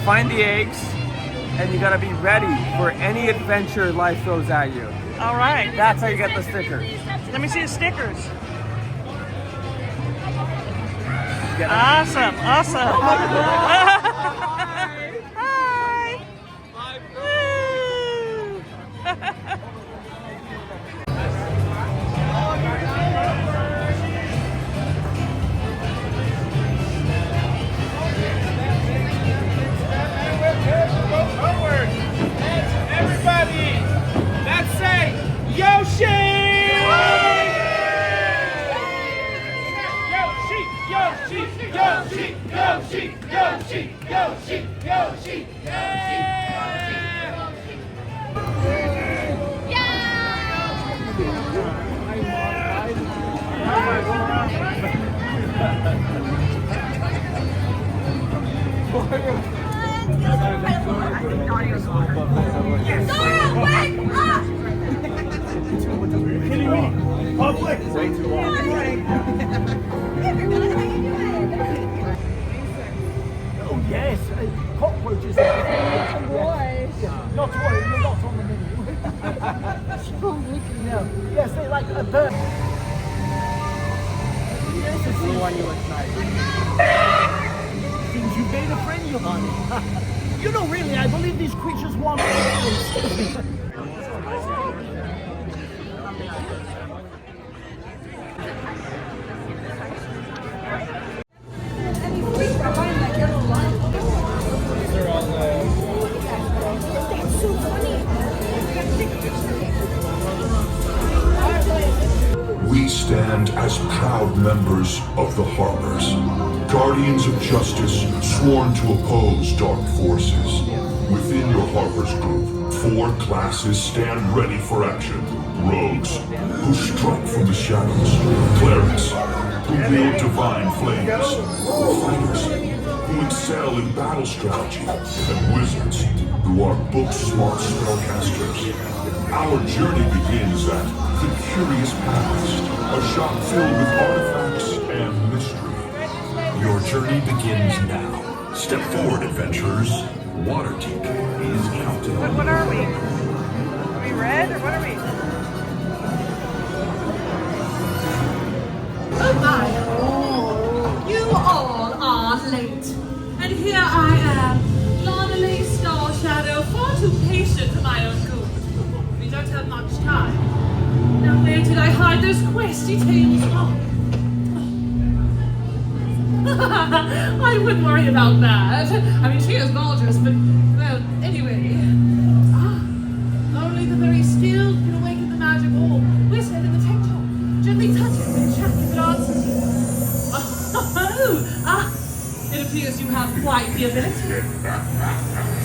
find the eggs, and you gotta be ready for any adventure life throws at you. All right. That's how you get the sticker. Let me see the stickers. Get them. Awesome. Awesome. Hi. Woo. Forward. Everybody, let's say Yoshi! Yoshi, Yoshi, Yoshi, Yoshi, Yoshi, Yoshi, Public! Way too long. Oh yes, cockroaches. Oh boy. Not to worry, you're not on the menu. Yes, they like a bird. This is the one you excited. Means you made a friend, you honey. You know, really, I believe these creatures want. We stand as proud members of the Harbors, guardians of justice sworn to oppose dark forces. Within your Harbors group, 4 classes stand ready for action. Rogues, who strike from the shadows. Clerics, who wield divine flames. Fighters, who excel in battle strategy. And wizards, who are book-smart spellcasters. Our journey begins at the Curious Past, a shop filled with artifacts and mystery. Your journey begins now. Step forward, adventurers. Waterdeep is counting on What are we? Are we red or what are we? Oh my! You all are late. And here I am, Lonely Star Shadow, far too patient for my own good. We don't have much time. Now where did I hide those questy tales from? I wouldn't worry about that. I mean, she is gorgeous, but, well, anyway. Only the very skilled can awaken the magic orb. Whisper in the tech-talk. Gently touch it and check if it answers you. It appears you have quite the ability.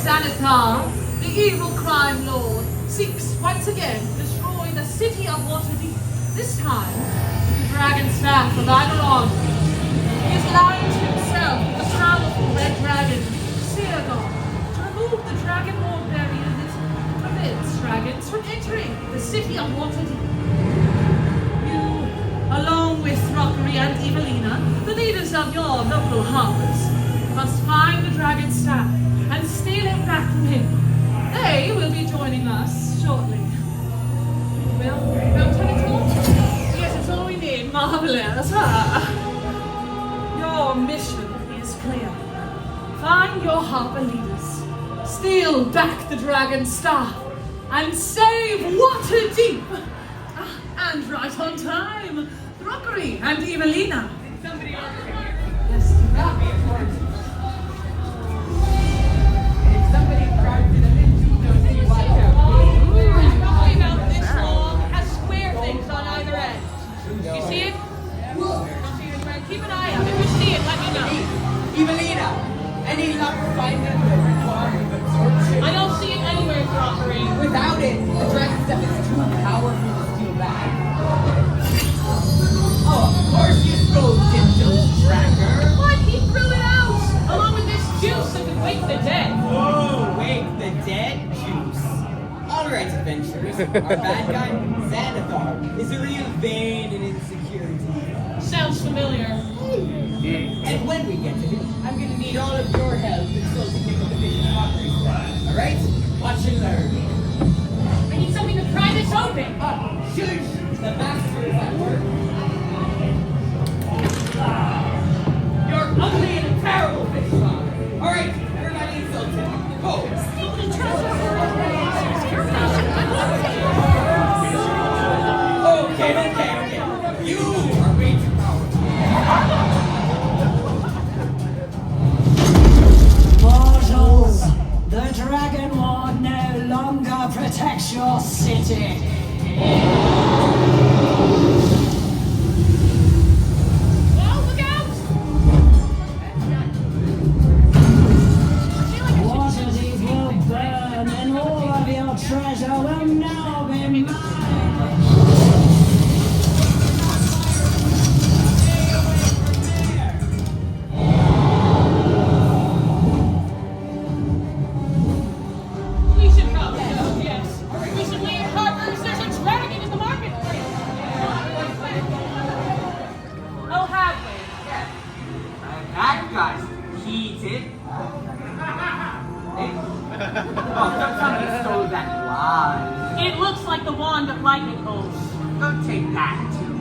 Xanathar, the evil crime lord, seeks once again to destroy the city of Waterdeep. This time, with the dragon staff of Aberon. He is lying to himself, the powerful red dragon, Seagon, to remove the dragon orb barrier that prevents dragons from entering the city of Waterdeep. You, along with Rockery and Evelina, the leaders of your local harbors, must find the dragon staff and steal it back from him. They will be joining us shortly. Well, turn it on? Yes, it's all we need. Marvelous. Your mission is clear. Find your harbor leaders, steal back the dragon staff, and save Waterdeep. And right on time, Rockery and Evelina. Somebody over here. Yes, that be important. If somebody drives in a Nintendo, you watch out. Probably about this long, has square things on either end. You see it? Keep an eye out. If you see it, let me know. Evelina, any luck finding the required absorption? I don't see it anywhere, Rockery. Without it, the dragon stuff is too powerful to steal back. Oh, of course you stole Tinto's tracker. What? He threw it out, along with this juice that could wake the dead. Oh, wake the dead juice. All right, adventurers. Our bad guy, Xanathar, is a real vain and insecure deal. Sounds familiar. And when we get to him, I'm gonna need all of your help consulting him with the vision boundary set. Alright? Watch and learn. I need something to pry this open. Shush! The master is at work. You're ugly and a terrible fish father. Alright, everybody insulted. Go! Okay. You are way too powerful. Mortals, the Dragon Lord no longer protects your city. Well, look out! Water deep will burn, and all of your treasure will now be mine. We should probably go, yes. We should leave harbors. There's a dragon in the marketplace. Oh, have we? That guy's heated. Somebody stole that wand. It looks like the wand of lightning bolts. Don't take that, too.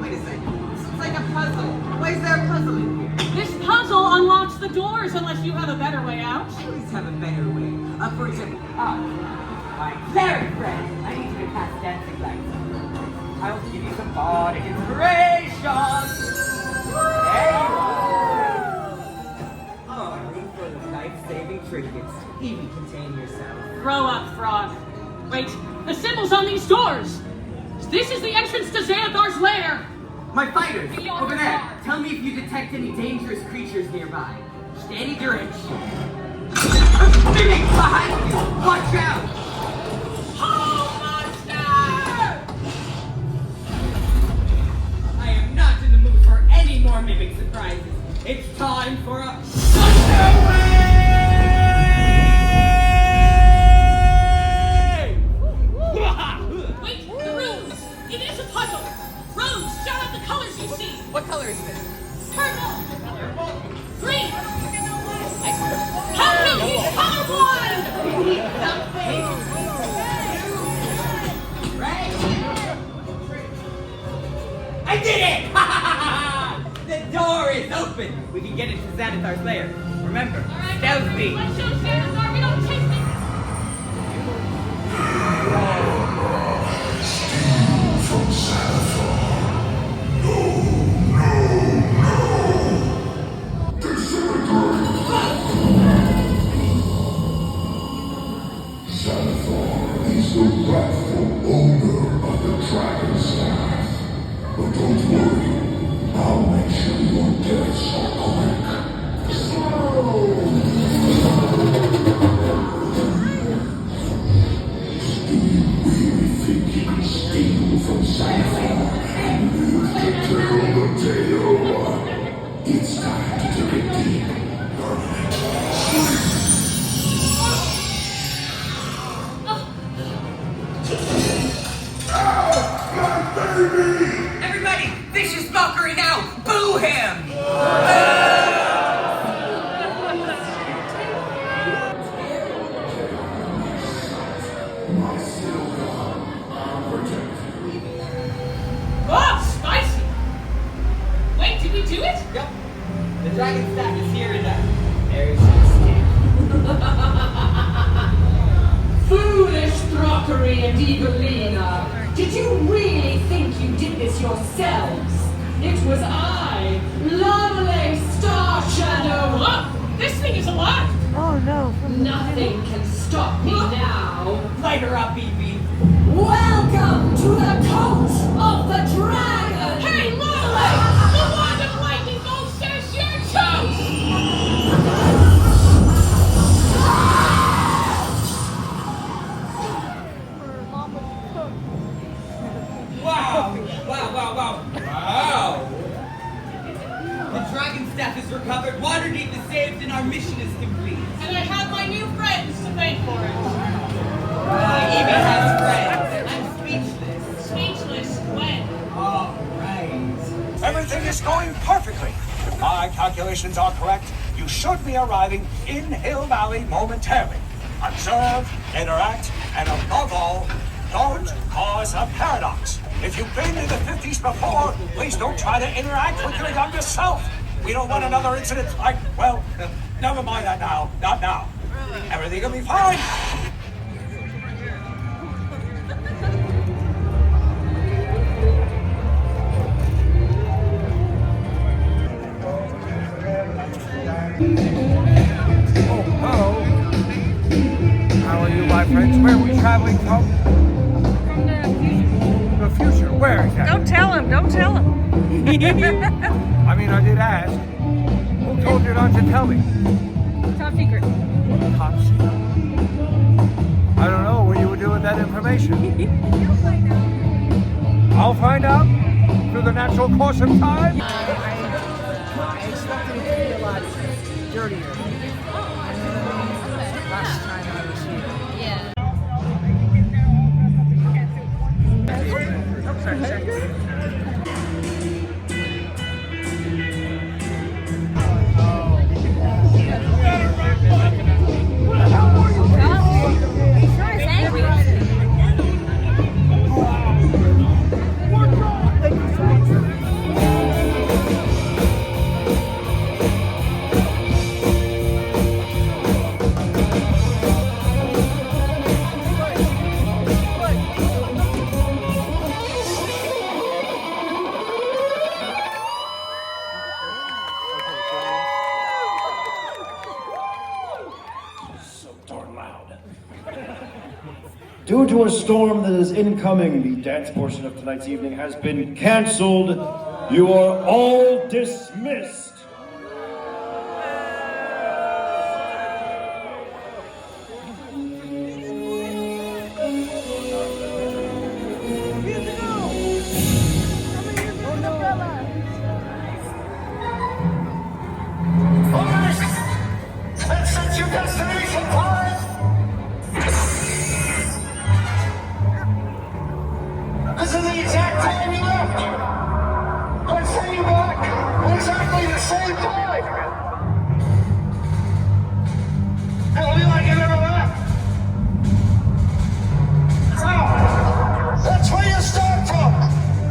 Wait a second. This looks like a puzzle. Why is there a puzzle in here? This puzzle unlocks the doors unless you have a better way out. I always have a better way. For example, my fairy friend. I need you to cast dancing lights. I'll give you some bardic inspiration. There you are. Oh, room full of life-saving trinkets. Even contain yourself. Grow up, frog. Wait, the symbol's on these doors. This is the entrance to Xanathar's lair. My fighters, Beyond over the there. guard. Tell me if you detect any dangerous creatures nearby. Standing your inch. Mimic behind you! Watch out! I am not in the mood for any more mimic surprises. It's time for a Wait, the runes! It is a puzzle! Runes, shout out the colors you see! What color is this? Purple! Green! How many? He's colorblind! Right? I did it! The door is open! We can get into Xanathar's lair. Remember, Alright, stealthy. let's show Xanathar we don't take it! From Xanathar. Xanathar is the rightful owner of the Dragon Staff. But don't worry, I'll make sure your deaths are quick. Do you really think you can steal from Xanathar and live to tell the tale? It's time to take a deep, permanent sleep. Everybody, vicious mockery now! Boo him! Oh, spicy! Wait, did we do it? Yep. The dragon staff is here and there's your Foolish Throkery and Evelina! Did you really think you did this yourselves? It was I, Lovely Star Shadow! Look, this thing is alive! Oh no. Nothing can stop me now! Light her up, Evie. Welcome to the court of the dragon! Hey, Lily! The wand of lightning bolt says you're toast! Wow! The dragon staff is recovered, Waterdeep is saved, and our mission is complete. And I have my new friends to thank for it. Evie has friends. I'm speechless. Speechless when? All right. Everything is going perfectly. If my calculations are correct, you should be arriving in Hill Valley momentarily. observe, interact, and above all, don't cause a paradox. If you've been in the 50s before, please don't try to interact with your younger self. We don't want another incident like, well, never mind that now. Not now. Everything will be fine. Oh, hello. How are you, my friends? Where are we traveling from? The future. Where exactly? Don't tell him. Don't tell him. I mean, I did ask. Who told you not to tell me? Top secret. Top secret. I don't know what you would do with that information. You'll find out. I'll find out through the natural course of time. I expected it to be a lot dirtier. Last time I was here. Yeah. He's not as angry. Due to a storm that is incoming, the dance portion of tonight's evening has been canceled. You are all dismissed. Set your destination time! This is the exact time you left! Let's send you back at exactly the same time! It'll be like you never left! So, that's where you start from!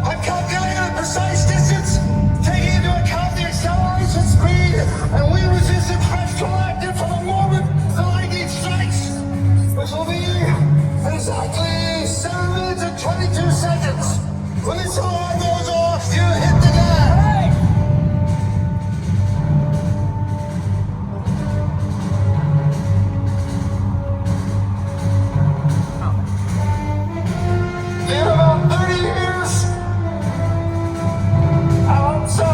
I've calculated a precise distance, taking into account the acceleration speed, and we resisted retroactive from the moment the lightning strikes, which will be exactly 7 minutes and 22 seconds. When this alarm goes off, you hit the gas. In about 30 years, I hope so.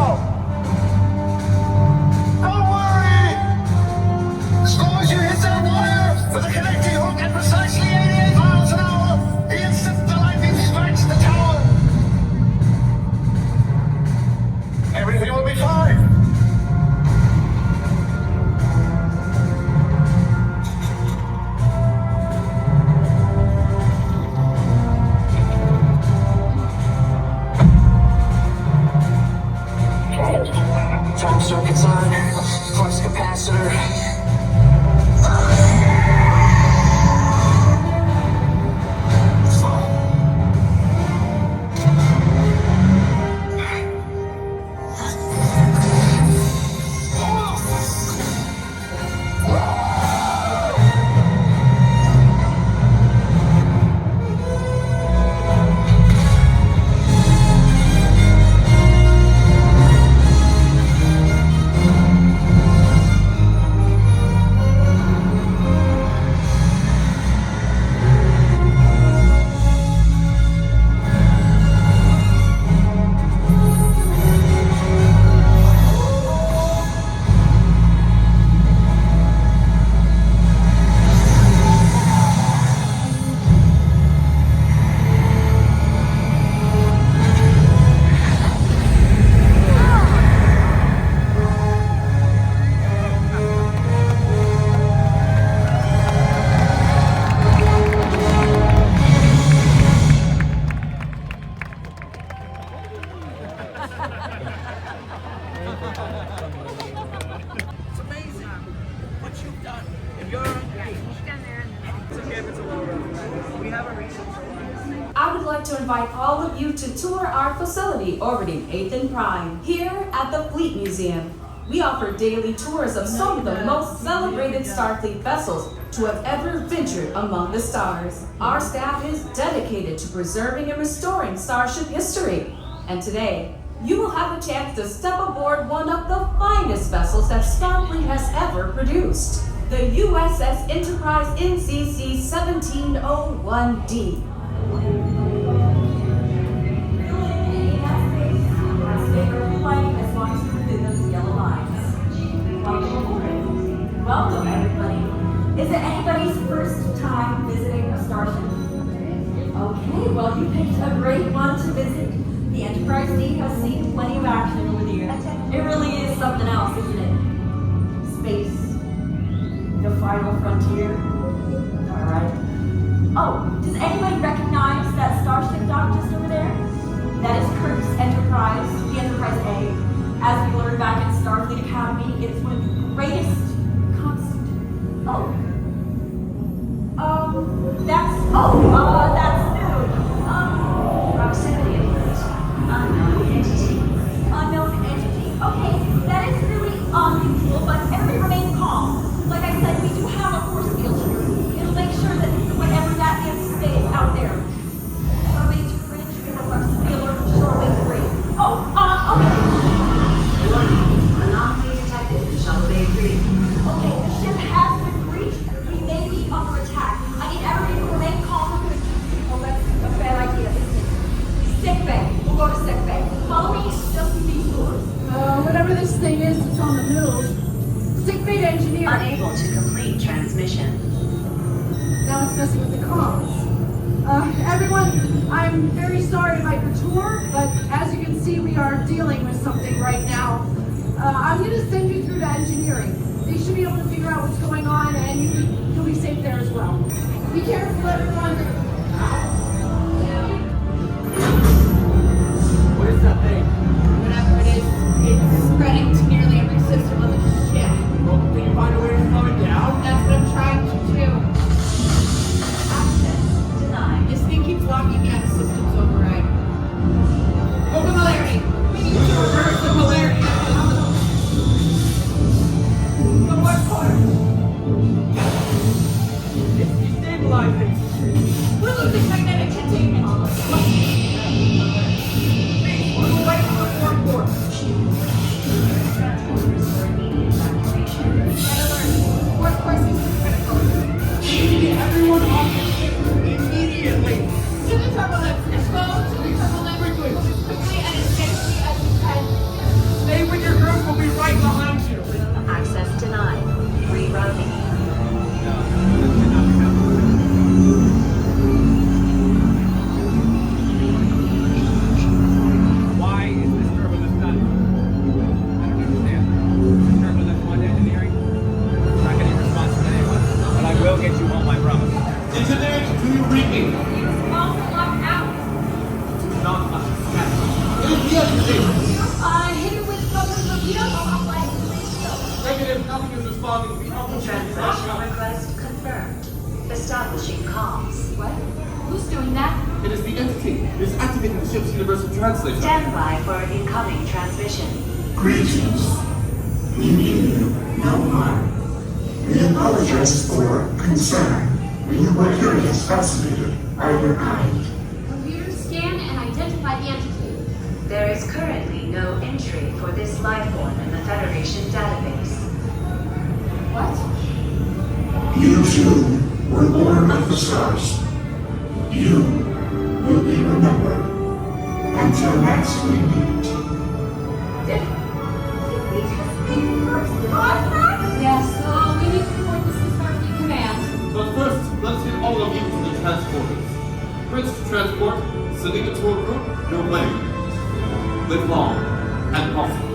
Don't worry! As long as you hit that wire with a connecting hook at precisely 88 miles an hour, the instant the lightning strikes the tower, I would like to invite all of you to tour our facility orbiting 8th and Prime here at the Fleet Museum. We offer daily tours of some of the most celebrated Starfleet vessels to have ever ventured among the stars. Our staff is dedicated to preserving and restoring Starship history. And today, you will have a chance to step aboard one of the finest vessels that Starfleet has ever produced, the USS Enterprise NCC 1701D. Welcome, everybody. Is it anybody's first time visiting a starship? Okay, well, you picked a great one to visit. The Enterprise D has seen plenty of action over the years. It really is something else, isn't it? Space. The final frontier. All right. Oh, does anybody recognize that starship dock just over there? That is Kirk's Enterprise, the Enterprise A. As we learned back in Starfleet Academy, it is one of the greatest that's new. Proximity alert. Unknown entity. Unknown entity. Okay, that is really unusual, but everybody remain calm. Like I said, we do have a force field here. It'll make sure that whatever that is stays out there. Shoreline 2 bridge, we have proximity alert for Shoreline 3. Okay. Anomaly detected in Shoreline 3. Okay, the ship has been breached. We may be under attack. I need everybody to remain calm. Oh, that's a bad idea, isn't it? Sick bay. We'll go to sick bay. Follow me just through these doors. Whatever this thing is, it's on the move. Sick bay to engineer. Unable to complete transmission. Now it's messing with the comms. Everyone, I'm very sorry about your tour, but as you can see, we are dealing with something right now. I'm going to send you through to engineering. They should be able to figure out what's going on, and you'll be safe there as well. Be careful, everyone. What is that thing? Whatever it is, it's spreading to nearly every system on the ship. Well, can you find a way to slow it down? That's what I'm trying to do. Access denied. This thing keeps locking me out of systems override. Open polarity. We need to reverse the polarity. The what part? It's destabilizing. We're losing magnetic containment. Please, we'll wait for the fourth port. Fourth course is critical. Everyone off the ship immediately. To the turbulence. Expose to the turbulence. We're doing as quickly and as safely as you can. Stay with your group. We'll be right behind you. Access denied. Rerouting. Why is this turbulence done? I don't understand. This turbulence one engineering? I'm not getting response from anyone, but I will get you home, I promise. Engineering, do you read me? Not much. Yes, Hit it with something from the other way. negative, nothing is responding. Translation request confirmed. Establishing comms. What? Who's doing that? It is the entity. It is activating the ship's universal translator. Stand by for incoming transmission. Greetings. We mean you no harm. We apologize for concern. We were curious, fascinated by your kind. Computers scan and identify the entity. There is currently no entry for this life form in the Federation database. What? You too were born of the stars. You will be remembered until next we meet. Did we just be first contact? Yes, we need to report this to Starfleet Command. But first, let's get all of you to the transporters. Prince to transport, sending a tour group your way. Live long and prosper.